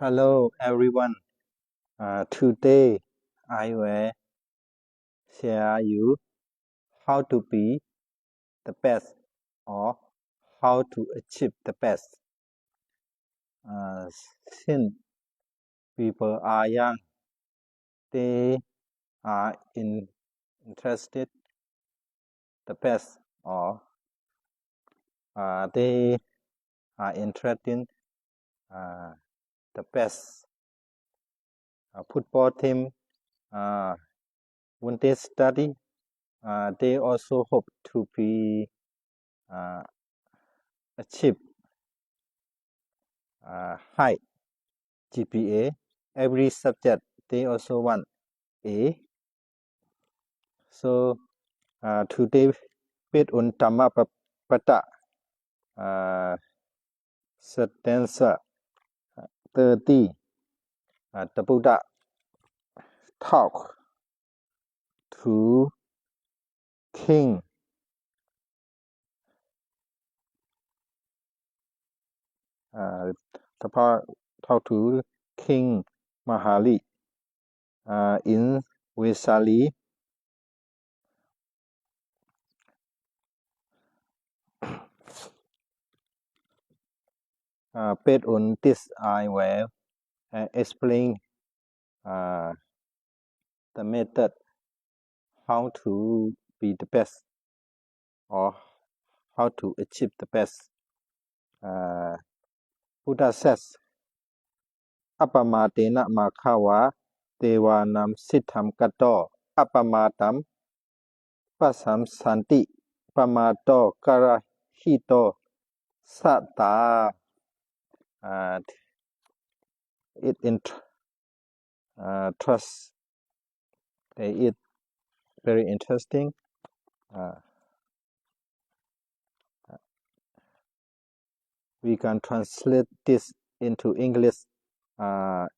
Hello everyone. Today I will share you how to be the best or how to achieve the best. Uh, since people are young, they are interested the best or they are interested in the best football team. When they study, they also hope to be achieve high GPA. Every subject they also want A. So today based on Dhammapada stanza 30, the Buddha talk to King talk to King Mahali in Vesali. Based on this, I will explain the method how to be the best or how to achieve the best. Buddha says, Appamatena makhawa devanam siddham kato appamatam pasam santi pamato karahito satta. It trust. It very interesting. We can translate this into English at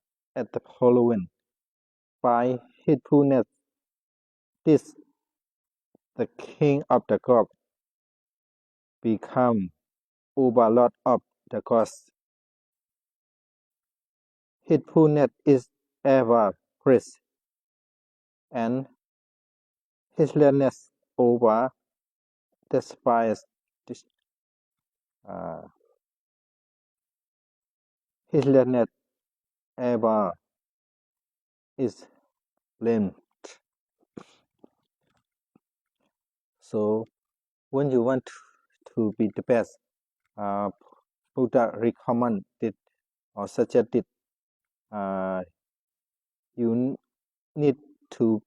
the following. By heedfulness, this the king of the god become overlord of the gods. Heedfulness is ever praised, and heedlessness over despised. Heedlessness ever is blamed. So when you want to be the best, Buddha recommended or suggested you need to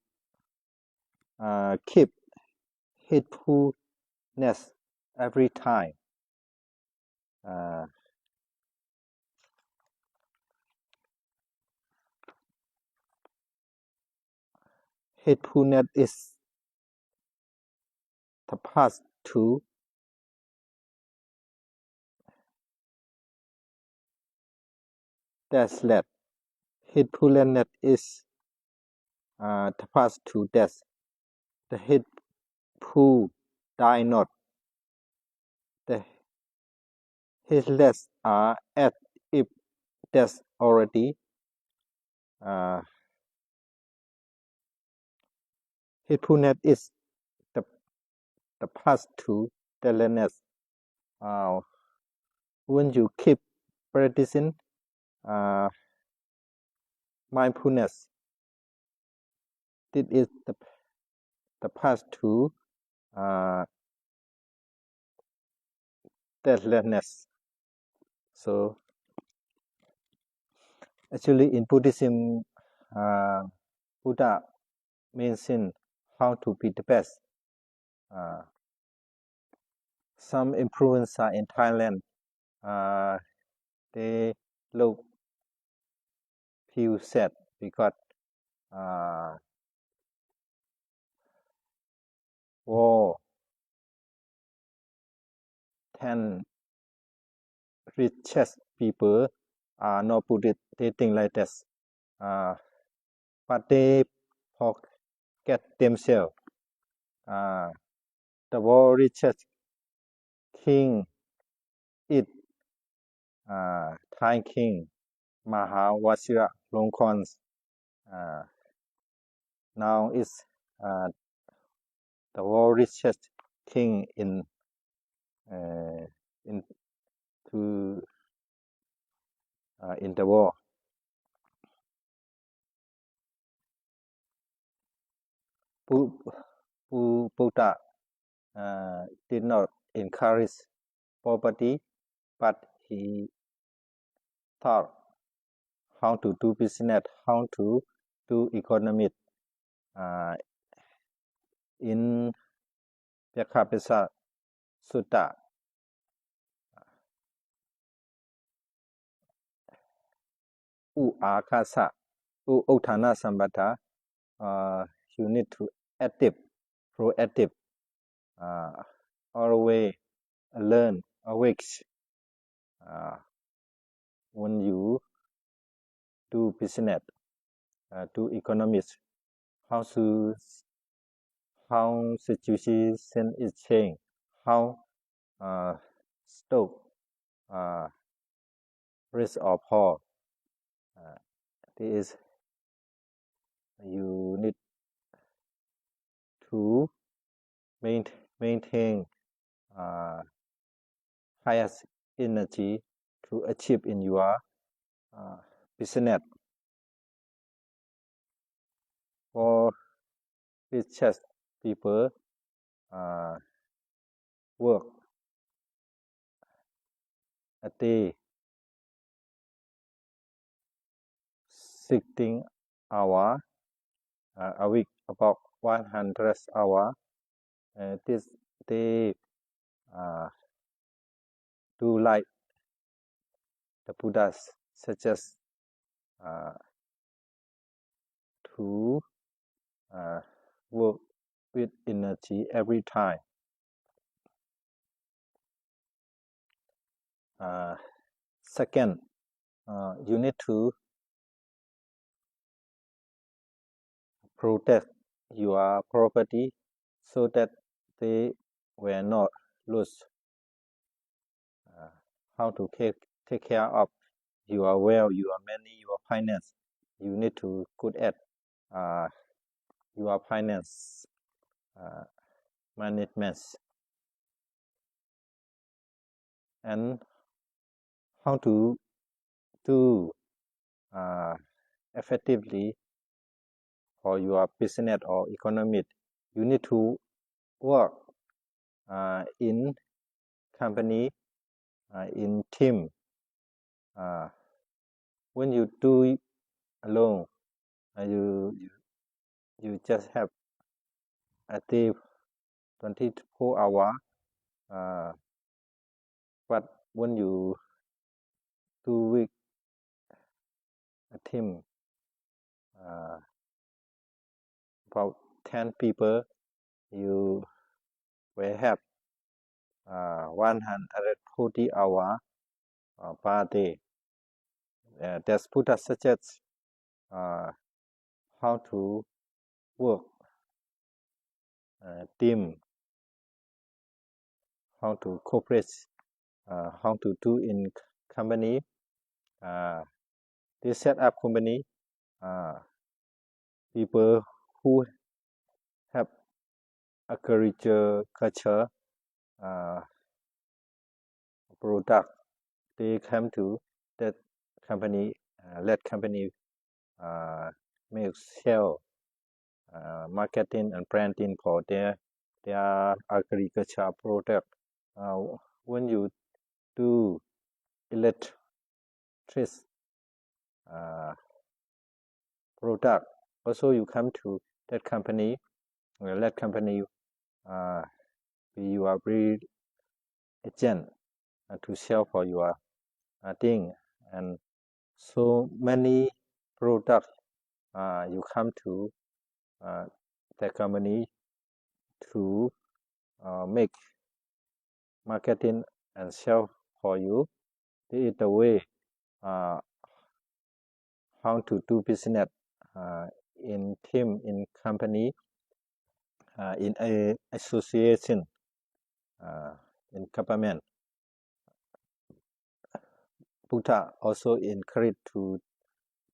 keep heedfulness every time. Heedfulness is the path to death. Heedfulness is the path to death. The heedful die not. The heedless are as if death already. Heedfulness is the path to deathlessness. When you keep practicing mindfulness, this is the path to deathlessness. So actually in Buddhism, Buddha mentioned how to be the best. Some influencers in Thailand, they feel sad because war, 10 richest people are not Buddhist, they think like this. But they forget themselves. The world richest king is Thai king Mahawashira Longkorn now is the world richest king in the world. Buddha did not encourage poverty, but he taught how to do business, how to do economic. In Vyakapesa Sutta, Uakasa, Uttana Sambata, you need to active, proactive, always learn, awake. When you do business, do economics, how situation is changing, how stock risk or fall. This is you need to maintain highest energy to achieve in your business. For richest people work a day 16 hours a week, about 100 hours. This they do like the Buddhas suggest to work with energy every time. Second, you need to protect your property so that they will not lose. How to take care of your wealth, your money, your finance. You need to good at your finance management, and how to do effectively for your business or economy. You need to work in company, in team. When you do it alone, you just have a day 24 hours. But when you do with a team, about 10 people, you will have 140 hours per day. That's Buddha suggests how to work team, how to cooperate, how to do in company. They set up company, people who have agriculture product, they come to that company, let company make sell, marketing and branding for their agriculture product. When you do electric product, also you come to that company, let company be your breed agent to sell for your thing, and so many products you come to the company to make marketing and sell for you. This is the way how to do business in team, in company, in a association, in government. Buddha also encouraged to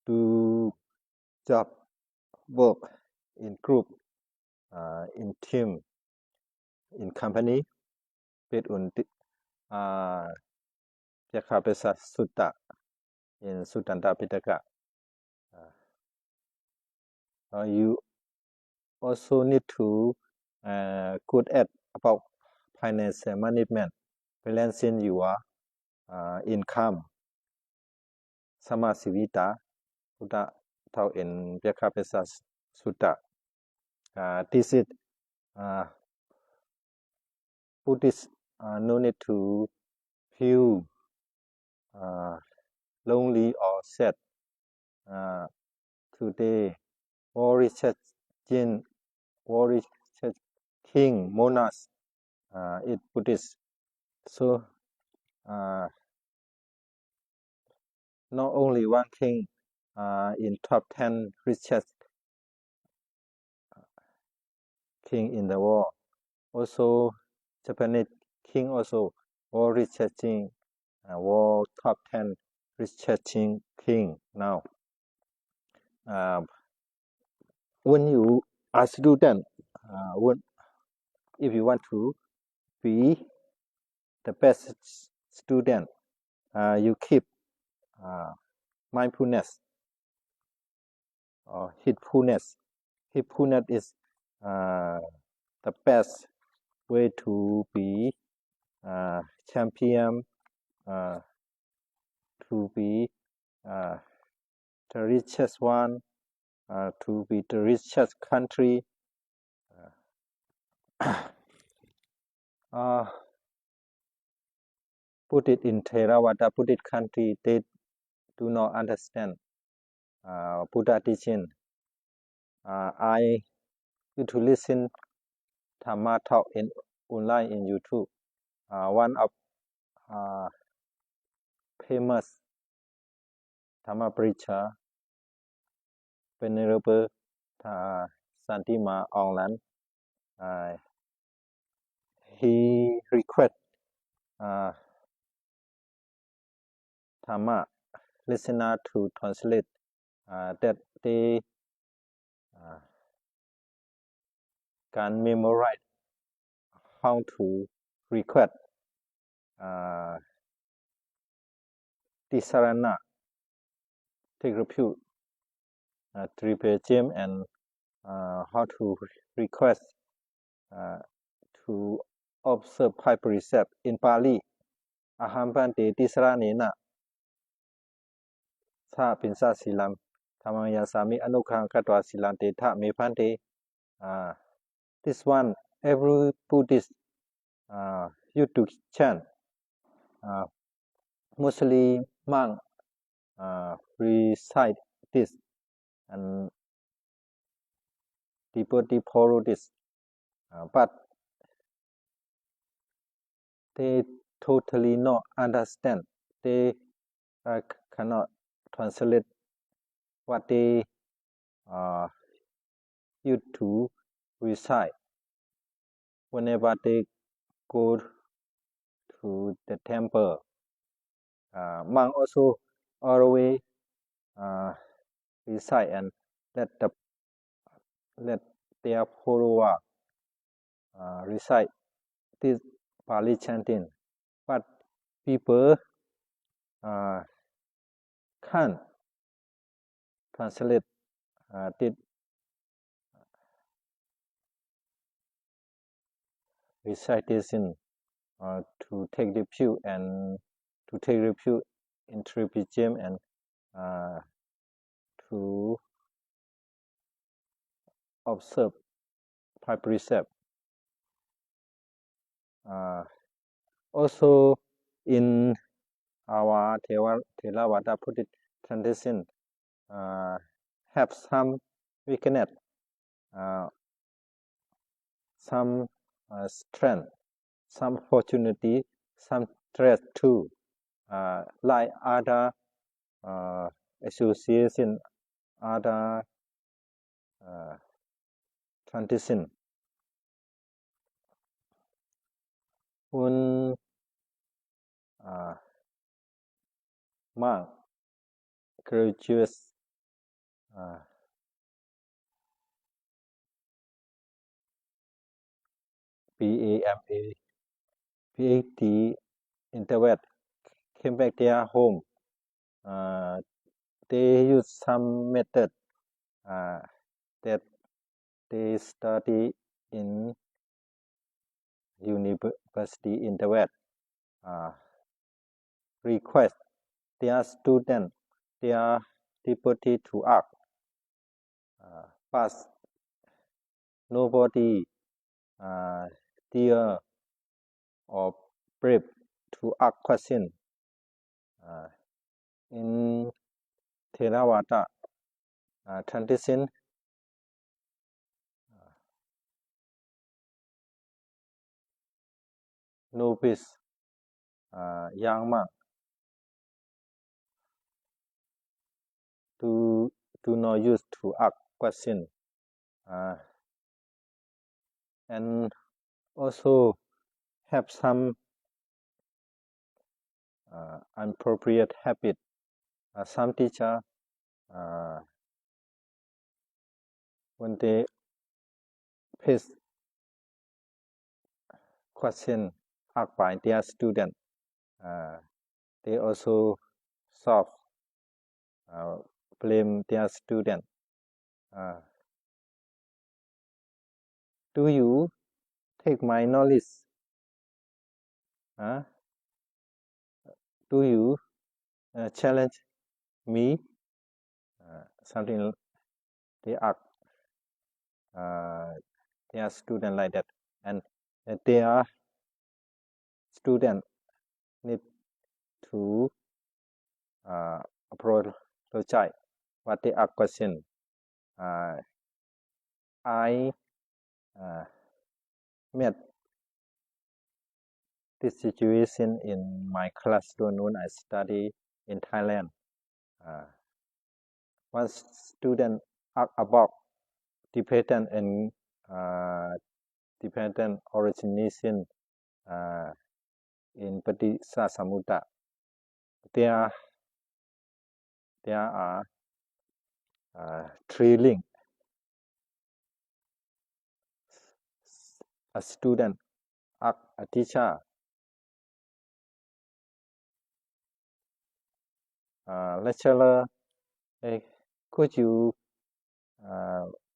do job work in group, in team, in company based on Vyakapesa Sutta in Suttanta Pitaka. You also need to good at about finance management, balancing your income. Samasivita Buddha taught in Vyakapesa Sutta. This is Buddhists no need to feel lonely or sad. Today, more researching king monarchs is Buddhist. So, not only one king in top 10 richest king in the world, also Japanese king also world researching world top 10 researching king now. When you are student, if you want to be the best student, you keep mindfulness or heedfulness. Heedfulness is the best way to be champion, to be the richest one, to be the richest country. Put it in Theravada Buddhist country, they do not understand Buddha teaching. I used to listen Dhamma talk in online in YouTube. One of famous Dhamma preacher, Venerable Santima Aunglan, he request Dhamma listener to translate that they can memorize how to request Tisarana, take refuge, triple gem, and how to request to observe five precepts in Pali. Ahambante Tisaranena, Sa Pinsa Silam, Tamaya Sami Anukang Katwa Silante Ta Mepante. This one, every Buddhist used to chant. Mostly monk recite this, and devotee follow this, but they totally not understand. They cannot translate what they used to recite. Whenever they go to the temple, monk also always recite and let their follower recite this Pali chanting. But people can't translate this recitation to take refuge and to take refuge in Tripitjam and to observe five precepts. Also, in our Theravada Buddhist tradition, have some weakness, some strength, some opportunity, some threat too, like other association, other tradition. When monk, courageous, PAMA, PhD, introvert, came back their home. They use some method that they study in university introvert. Request their student, their deputy to act. But nobody dare or brave to ask question. In Theravada tradition, novice, young monk do not use to ask question, and also have some inappropriate habit. Some teacher, when they face question asked by their student, they also solve, blame their student. Do you take my knowledge? Do you challenge me? Something they ask their student like that, and their student need to apologize what they ask question. I met this situation in my classroom when I study in Thailand. One student asked about dependent and dependent origination in Paticcasamuppada. There are three links. A student asked a teacher, lecturer, could you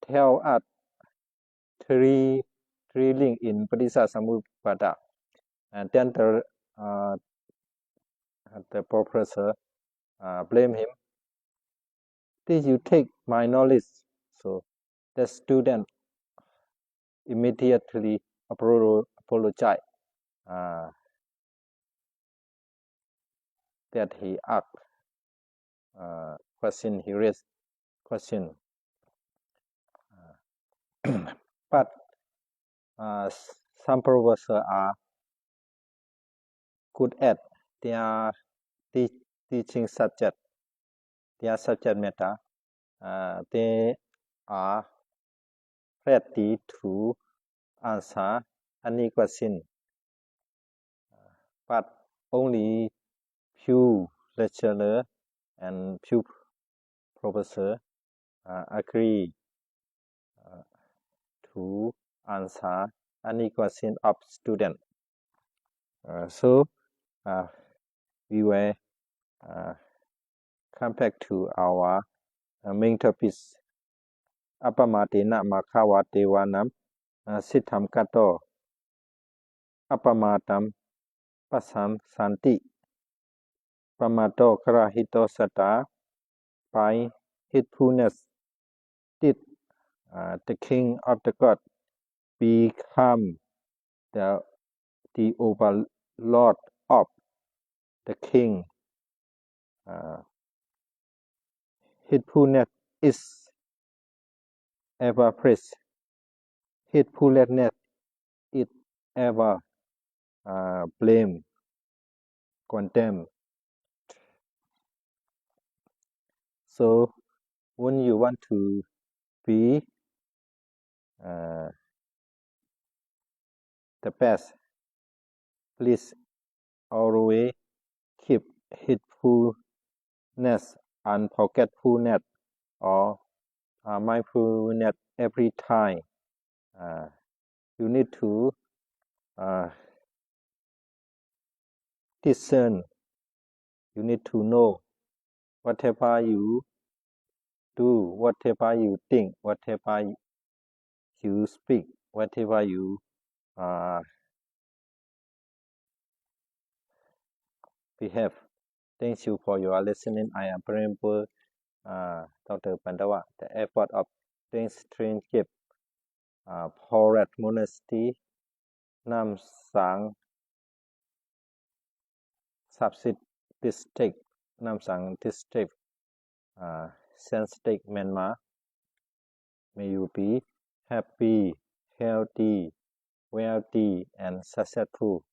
tell us three links in Paticcasamuppada? And then the professor blame him. Did you take my knowledge? So the student immediately apologized that he asked question, he raised question. But some professors are good at their teaching subject, their subject matter. They are ready to answer any question. But only few lecturers and few professors agree to answer any question of student. So we will come back to our main topic. Appamatena makhawa devanam siddham kato appamatam pasam santi pamato karahito sata. By heedfulness did the king of the god become the overlord of the king. Heedfulness is ever praised. Heedfulness is ever blamed, condemned. So when you want to be the best, please always keep heedfulness unforgetfulness, or mindfulness every time. You need to discern. You need to know whatever you do, whatever you think, whatever you speak, whatever you behave. Thank you for your listening. I am Prempo, Dr. Pandawa. The effort of Trainship, Porat Monastery, Nam Sang, Subsit District, Nam Sang District, State, Myanmar. May you be happy, healthy, wealthy, and successful.